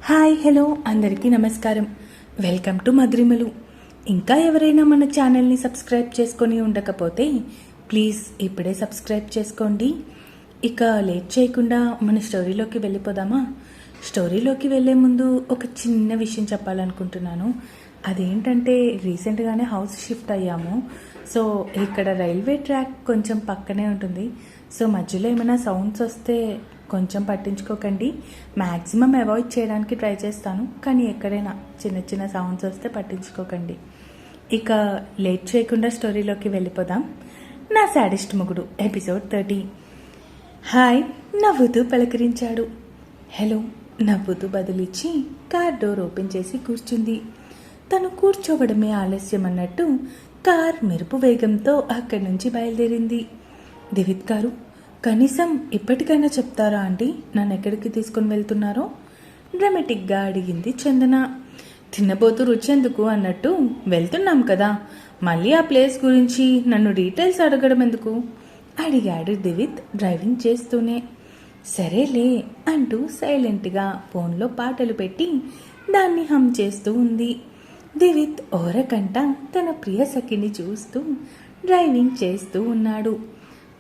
Hi hello అందరికీ నమస్కారం. Welcome to Madhurimalu. ఇంకా ఎవరైనా మన ఛానల్ని సబ్స్క్రైబ్ చేసుకొని ఉండకపోతే ప్లీజ్ ఇప్పుడే సబ్స్క్రైబ్ చేసుకోండి. ఇక లేట్ చేయకుండా మన స్టోరీలోకి వెళ్ళిపోదామా? స్టోరీలోకి వెళ్ళే ముందు ఒక చిన్న విషయం చెప్పాలనుకుంటున్నాను. అదేంటంటే రీసెంట్గానే హౌస్ షిఫ్ట్ అయ్యాము. సో ఇక్కడ రైల్వే ట్రాక్ కొంచెం పక్కనే ఉంటుంది. సో మధ్యలో ఏమైనా సౌండ్స్ వస్తే కొంచెం పట్టించుకోకండి. మ్యాక్సిమం అవాయిడ్ చేయడానికి ట్రై చేస్తాను, కానీ ఎక్కడైనా చిన్న చిన్న సౌండ్స్ వస్తే పట్టించుకోకండి. ఇక లేట్ చేయకుండా స్టోరీలోకి వెళ్ళిపోదాం. నా సాడిస్ట్ మొగుడు ఎపిసోడ్ 30. హాయ్ నవ్వుతూ పలకరించాడు. హలో నవ్వుతూ బదులిచ్చి కార్ డోర్ ఓపెన్ చేసి కూర్చుంది. తను కూర్చోవడమే ఆలస్యం అన్నట్టు కార్ మెరుపు వేగంతో అక్కడి నుంచి బయలుదేరింది. దివిత్ గారు, కనీసం ఇప్పటికైనా చెప్తారా ఆంటీ నన్ను ఎక్కడికి తీసుకొని వెళ్తున్నారో? డ్రామాటిక్గా అడిగింది చందన. తినబోతూ రుచెందుకు అన్నట్టు వెళ్తున్నాం కదా, మళ్ళీ ఆ ప్లేస్ గురించి నన్ను డీటెయిల్స్ అడగడం ఎందుకు అడిగాడు దివిత్ డ్రైవింగ్ చేస్తూనే. సరేలే అంటూ సైలెంట్గా ఫోన్లో పాటలు పెట్టి దాన్ని హమ్ చేస్తూ ఉంది. దివిత్ ఓరకంట తన ప్రియ సఖిని చూస్తూ డ్రైవింగ్ చేస్తూ ఉన్నాడు.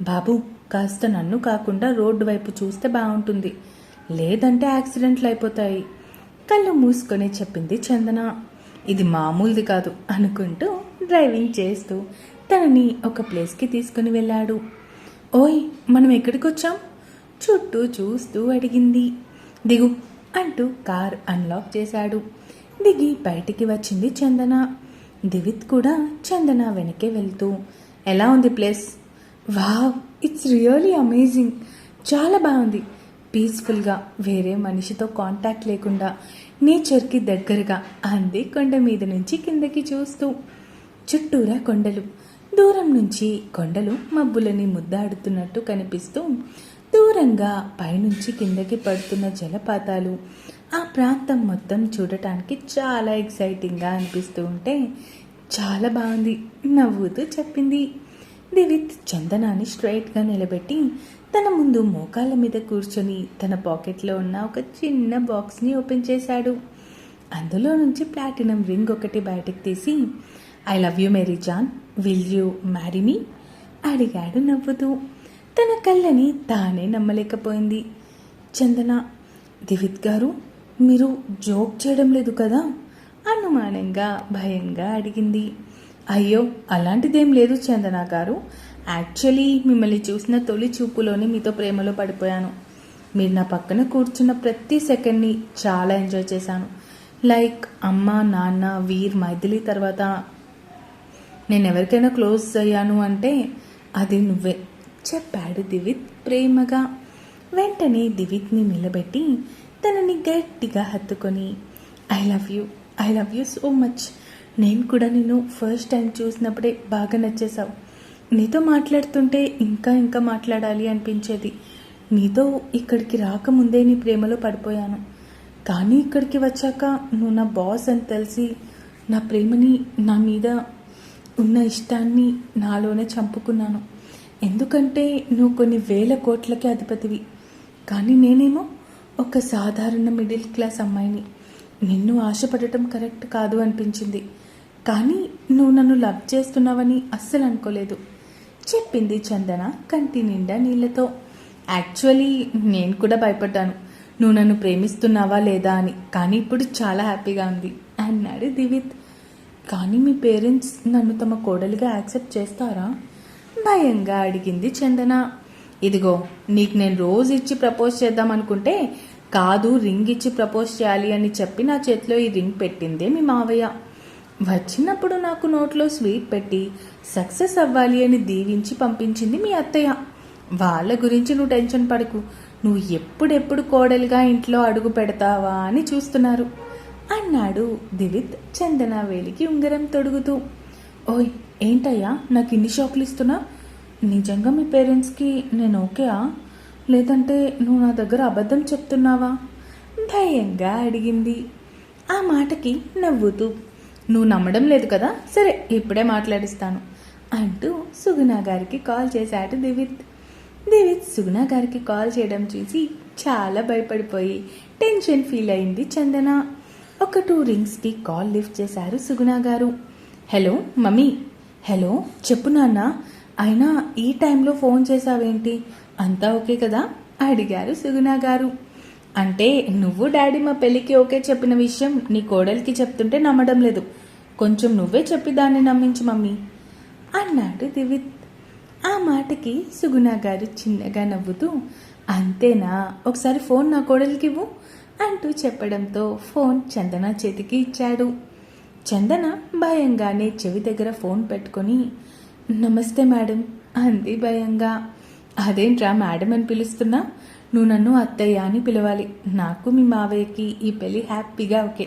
బాబు, కాస్త నన్ను కాకుండా రోడ్డు వైపు చూస్తే బాగుంటుంది, లేదంటే యాక్సిడెంట్లు అయిపోతాయి కళ్ళు మూసుకొని చెప్పింది చందన. ఇది మామూలుది కాదు అనుకుంటూ డ్రైవింగ్ చేస్తూ తనని ఒక ప్లేస్కి తీసుకుని వెళ్ళాడు. ఓయ్ మనం ఎక్కడికి వచ్చాం? చుట్టూ చూస్తూ అడిగింది. దిగు అంటూ కార్ అన్లాక్ చేశాడు. దిగి బయటికి వచ్చింది చందన. దివిత్ కూడా చందన వెనకే వెళ్తూ, ఎలా ఉంది place? Wow, it's really amazing. చాలా బాగుంది. పీస్ఫుల్గా, వేరే మనిషితో కాంటాక్ట్ లేకుండా నేచర్కి దగ్గరగా అంది కొండ మీద నుంచి కిందకి చూస్తూ. చుట్టూరా కొండలు, దూరం నుంచి కొండలు మబ్బులని ముద్దాడుతున్నట్టు కనిపిస్తూ, దూరంగా పైనుంచి కిందకి పడుతున్న జలపాతాలు, ఆ ప్రాంతం మొత్తం చూడటానికి చాలా ఎక్సైటింగ్గా అనిపిస్తూ ఉంటే చాలా బాగుంది నవ్వుతూ చెప్పింది. దివిత్ చందనాన్ని స్ట్రైట్గా నిలబెట్టి తన ముందు మోకాళ్ళ మీద కూర్చొని తన పాకెట్లో ఉన్న ఒక చిన్న బాక్స్ని ఓపెన్ చేశాడు. అందులో నుంచి ప్లాటినం రింగ్ ఒకటి బయటకు తీసి, I love you Mary John, will you marry me అడిగాడు నవ్వుతూ. తన కళ్ళని తానే నమ్మలేకపోయింది చందన. దివిత్ గారు, మీరు జోక్ చేయడం లేదు కదా అనుమానంగా భయంగా అడిగింది. అయ్యో అలాంటిదేం లేదు చందన గారు, యాక్చువల్లీ మిమ్మల్ని చూసిన తొలి చూపులోనే మీతో ప్రేమలో పడిపోయాను. మీరు నా పక్కన కూర్చున్న ప్రతి సెకండ్ని చాలా ఎంజాయ్ చేశాను. లైక్ అమ్మ, నాన్న, వీర్, మైథిలి తర్వాత నేను ఎవరికైనా క్లోజ్ అయ్యాను అంటే అది నువ్వే చెప్పాడు దివిత్ ప్రేమగా. వెంటనే దివిత్ని నిలబెట్టి తనని గట్టిగా హత్తుకొని, I love you so much. నేను కూడా నిన్ను ఫస్ట్ టైం చూసినప్పుడే బాగా నచ్చేసావు. నీతో మాట్లాడుతుంటే ఇంకా మాట్లాడాలి అనిపించేది. నీతో ఇక్కడికి రాకముందే నీ ప్రేమలో పడిపోయాను, కానీ ఇక్కడికి వచ్చాక నువ్వు నా బాస్ అని తెలిసి నా ప్రేమని, నా మీద ఉన్న ఇష్టాన్ని నాలోనే చంపుకున్నాను. ఎందుకంటే నువ్వు కొన్ని వేల కోట్లకి అధిపతివి, కానీ నేనేమో ఒక సాధారణ మిడిల్ క్లాస్ అమ్మాయిని. నిన్ను ఆశపడటం కరెక్ట్ కాదు అనిపించింది, కానీ నువ్వు నన్ను లవ్ చేస్తున్నావని అస్సలు అనుకోలేదు చెప్పింది చందన కంటి నిండా నీళ్లతో. యాక్చువల్లీ నేను కూడా భయపడ్డాను నువ్వు నన్ను ప్రేమిస్తున్నావా లేదా అని, కానీ ఇప్పుడు చాలా హ్యాపీగా ఉంది అన్నాడు దివిత్. కానీ మీ పేరెంట్స్ నన్ను తమ కోడలిగా యాక్సెప్ట్ చేస్తారా భయంగా అడిగింది చందన. ఇదిగో, నీకు నేను రోజు ఇచ్చి ప్రపోజ్ చేద్దాం అనుకుంటే కాదు, రింగ్ ఇచ్చి ప్రపోజ్ చేయాలి అని చెప్పి నా చేతిలో ఈ రింగ్ పెట్టిందే మీ మావయ్య. వచ్చినప్పుడు నాకు నోట్లో స్వీట్ పెట్టి సక్సెస్ అవ్వాలి అని దీవించి పంపించింది మీ అత్తయ్య. వాళ్ళ గురించి నువ్వు టెన్షన్ పడకు, నువ్వు ఎప్పుడెప్పుడు కోడలుగా ఇంట్లో అడుగు పెడతావా అని చూస్తున్నారు అన్నాడు దివిత్ చందన వేలికి ఉంగరం తొడుగుతూ. ఓయ్ ఏంటయ్యా నాకు ఇన్ని షాకులు ఇస్తున్నా? నిజంగా మీ పేరెంట్స్కి నేను ఓకేయా, లేదంటే నువ్వు నా దగ్గర అబద్ధం చెప్తున్నావా భయంగా అడిగింది. ఆ మాటకి నవ్వుతూ, నువ్వు నమ్మడం లేదు కదా, సరే ఇప్పుడే మాట్లాడిస్తాను అంటూ సుగుణ గారికి కాల్ చేశాడు దివిత్. సుగుణ గారికి కాల్ చేయడం చూసి చాలా భయపడిపోయి టెన్షన్ ఫీల్ అయింది చందన. ఒక 2 రింగ్స్కి కాల్ లిఫ్ట్ చేశారు సుగుణ గారు. Hello mummy. హలో చెప్పు నాన్న. అయినా ఈ టైంలో ఫోన్ చేసావేంటి? అంతా ఓకే కదా అడిగారు సుగుణ గారు. అంటే నువ్వు డాడీ మా పెళ్ళికి ఓకే చెప్పిన విషయం నీ కోడలికి చెప్తుంటే నమ్మడం లేదు. కొంచెం నువ్వే చెప్పి దాన్ని నమ్మించు మమ్మీ అన్నాడు దివిత్. ఆ మాటకి సుగుణ గారు చిన్నగా నవ్వుతూ, అంతేనా, ఒకసారి ఫోన్ నా కోడలికి ఇవ్వు అంటూ చెప్పడంతో ఫోన్ చందన చేతికి ఇచ్చాడు. చందన భయంగానే చెవి దగ్గర ఫోన్ పెట్టుకొని, నమస్తే మేడం అంది భయంగా. అదేంట్రా మేడం అని పిలుస్తున్నా? నువ్వు నన్ను అత్తయ్య అని పిలవాలి. నాకు మీ మావయ్యకి ఈ పెళ్ళి హ్యాపీగా ఓకే.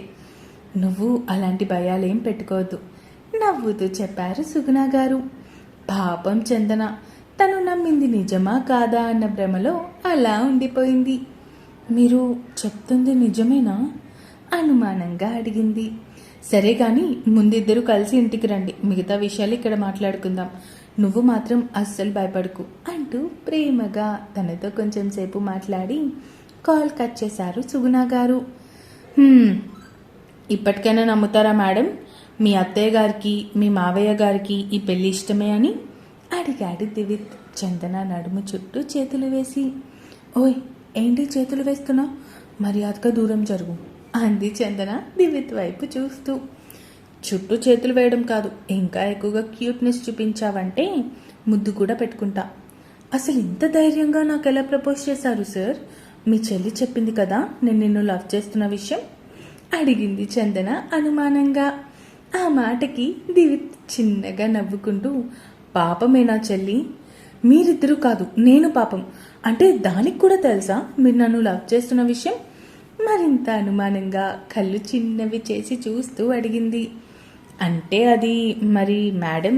నువ్వు అలాంటి భయాలేం పెట్టుకోవద్దు నవ్వుతూ చెప్పారు సుగుణ గారు. పాపం చందన తను నమ్మింది నిజమా కాదా అన్న భ్రమలో అలా ఉండిపోయింది. మీరు చెప్తుంది నిజమేనా అనుమానంగా అడిగింది. సరే కానీ ముందిద్దరూ కలిసి ఇంటికి రండి, మిగతా విషయాలు ఇక్కడ మాట్లాడుకుందాం. నువ్వు మాత్రం అస్సలు భయపడకు అంటూ ప్రేమగా తనతో కొంచెం సేపు మాట్లాడి కాల్ కట్ చేశారు సుగుణ గారు. ఇప్పటికైనా నమ్ముతారా మేడం, మీ అత్తయ్య గారికి మీ మావయ్య గారికి ఈ పెళ్లి ఇష్టమే అని అడిగాడు దివిత్ చందన నడుము చుట్టూ చేతులు వేసి. ఓయ్ ఏంటి చేతులు వేస్తున్నావు? మర్యాదగా దూరం జరుగు అంది చందన దివిత్ వైపు చూస్తూ. చుట్టూ చేతులు వేయడం కాదు, ఇంకా ఎక్కువగా క్యూట్నెస్ చూపించావంటే ముద్దు కూడా పెట్టుకుంటా. అసలు ఇంత ధైర్యంగా నాకు ఎలా ప్రపోజ్ చేశారు సార్? మీ చెల్లి చెప్పింది కదా నేను నిన్ను లవ్ చేస్తున్న విషయం అడిగింది చందన అనుమానంగా. ఆ మాటకి దివిత్ చిన్నగా నవ్వుకుంటూ, పాపమే నా చెల్లి, మీరిద్దరూ కాదు నేను పాపం. అంటే దానికి కూడా తెలుసా మీరు నన్ను లవ్ చేస్తున్న విషయం? మరింత అనుమానంగా కళ్ళు చిన్నవి చేసి చూస్తూ అడిగింది. అంటే అది మరి మేడం,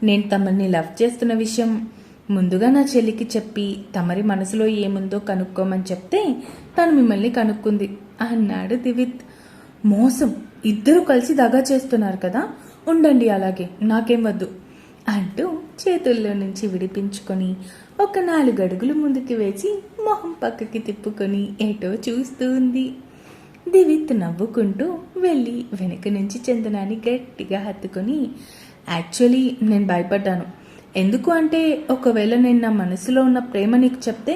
నేను తమని లవ్ చేస్తున్న విషయం ముందుగా నా చెల్లికి చెప్పి తమరి మనసులో ఏముందో కనుక్కోమని చెప్తే తను మిమ్మల్ని కనుక్కుంది అన్నాడు దివిత్. మోసం, ఇద్దరు కలిసి దగా చేస్తున్నారు కదా, ఉండండి అలాగే, నాకేం వద్దు అంటూ చేతుల్లో నుంచి విడిపించుకొని ఒక 4 అడుగులు ముందుకు వేసి మొహం పక్కకి తిప్పుకొని ఏటో చూస్తూ ఉంది. దివిత్ నవ్వుకుంటూ వెళ్ళి వెనక నుంచి చందనాన్ని గట్టిగా హత్తుకొని, యాక్చువల్లీ నేను భయపడ్డాను. ఎందుకు అంటే ఒకవేళ నేను నా మనసులో ఉన్న ప్రేమ నీకు చెప్తే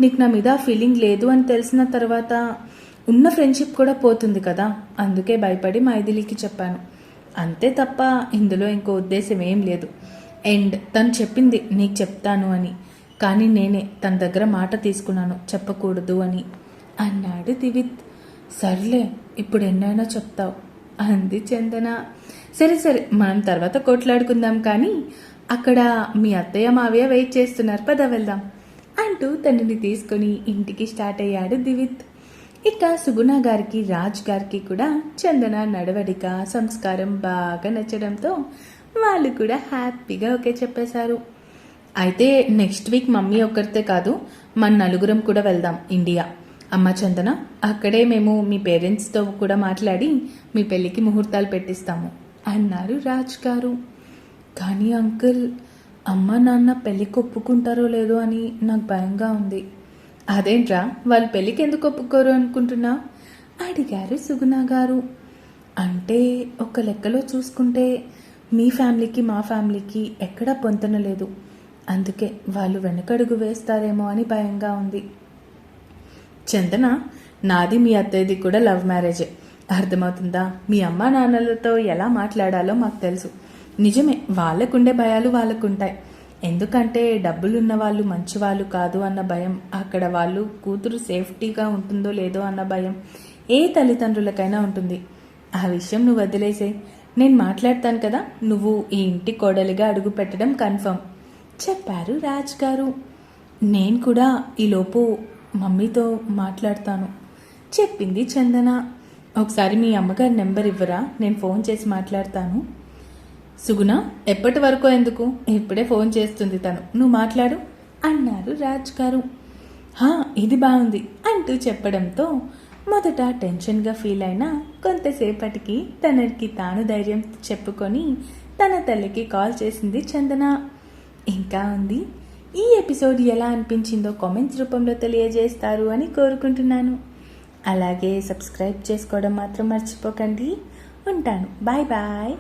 నీకు నా మీద ఫీలింగ్ లేదు అని తెలిసిన తర్వాత ఉన్న ఫ్రెండ్షిప్ కూడా పోతుంది కదా, అందుకే భయపడి మైథిలికి చెప్పాను. అంతే తప్ప ఇందులో ఇంకో ఉద్దేశం ఏం లేదు. అండ్ తను చెప్పింది నీకు చెప్తాను అని, కానీ నేనే తన దగ్గర మాట తీసుకున్నాను చెప్పకూడదు అని అన్నాడు దివిత్. సర్లే ఇప్పుడు ఎన్నైనా చెప్తావు అంది చందన. సరే సరే మనం తర్వాత కొట్లాడుకుందాం, కానీ అక్కడ మీ అత్తయ్య మావయ్య వెయిట్ చేస్తున్నారు, పద వెళ్దాం అంటూ తనని తీసుకొని ఇంటికి స్టార్ట్ అయ్యాడు దివిత్. ఇక సుగుణ గారికి రాజ్ గారికి కూడా చందన నడవడిక సంస్కారం బాగా నచ్చడంతో వాళ్ళు కూడా హ్యాపీగా ఓకే చెప్పేశారు. అయితే నెక్స్ట్ వీక్ మమ్మీ ఒక్కరితే కాదు మన నలుగురం కూడా వెళ్దాం ఇండియా. అమ్మ చందన, అక్కడే మేము మీ పేరెంట్స్తో కూడా మాట్లాడి మీ పెళ్ళికి ముహూర్తాలు పెట్టిస్తాము అన్నారు రాజ్ గారు. కానీ అంకుల్, అమ్మ నాన్న పెళ్ళికి ఒప్పుకుంటారో లేదో అని నాకు భయంగా ఉంది. అదేంట్రా, వాళ్ళు పెళ్ళికి ఎందుకు ఒప్పుకోరు అనుకుంటున్నా అడిగారు సుగుణ గారు. అంటే ఒక లెక్కలో చూసుకుంటే మీ ఫ్యామిలీకి మా ఫ్యామిలీకి ఎక్కడా పొంతన లేదు, అందుకే వాళ్ళు వెనకడుగు వేస్తారేమో అని భయంగా ఉంది. చందన, నాది మీ అత్తయ్యది కూడా లవ్ మ్యారేజే, అర్థమవుతుందా? మీ అమ్మా నాన్నలతో ఎలా మాట్లాడాలో మాకు తెలుసు. నిజమే, వాళ్ళకుండే భయాలు వాళ్ళకుంటాయి. ఎందుకంటే డబ్బులున్న వాళ్ళు మంచివాళ్ళు కాదు అన్న భయం, అక్కడ వాళ్ళు కూతురు సేఫ్టీగా ఉంటుందో లేదో అన్న భయం ఏ తల్లిదండ్రులకైనా ఉంటుంది. ఆ విషయం నువ్వు వదిలేసే, నేను మాట్లాడతాను కదా, నువ్వు ఈ ఇంటి కోడలిగా అడుగు పెట్టడం కన్ఫర్మ్ చెప్పారు రాజ్ గారు. నేను కూడా ఈలోపు మమ్మీతో మాట్లాడతాను చెప్పింది చందన. ఒకసారి మీ అమ్మగారి నెంబర్ ఇవ్వరా, నేను ఫోన్ చేసి మాట్లాడతాను. సుగుణ, ఎప్పటి వరకు ఎందుకు, ఇప్పుడే ఫోన్ చేస్తుంది తను, నువ్వు మాట్లాడు అన్నారు రాజ్ గారు. ఇది బాగుంది అంటూ చెప్పడంతో మొదట టెన్షన్గా ఫీల్ అయినా కొంతసేపటికి తనకి తాను ధైర్యం చెప్పుకొని తన తల్లికి కాల్ చేసింది చందన. ఇంకా ఉంది. ఈ ఎపిసోడ్ ఎలా అనిపించిందో కామెంట్స్ రూపంలో తెలియజేస్తారు అని కోరుకుంటున్నాను. అలాగే సబ్స్క్రైబ్ చేసుకోవడం మాత్రం మర్చిపోకండి. ఉంటాను. Bye bye.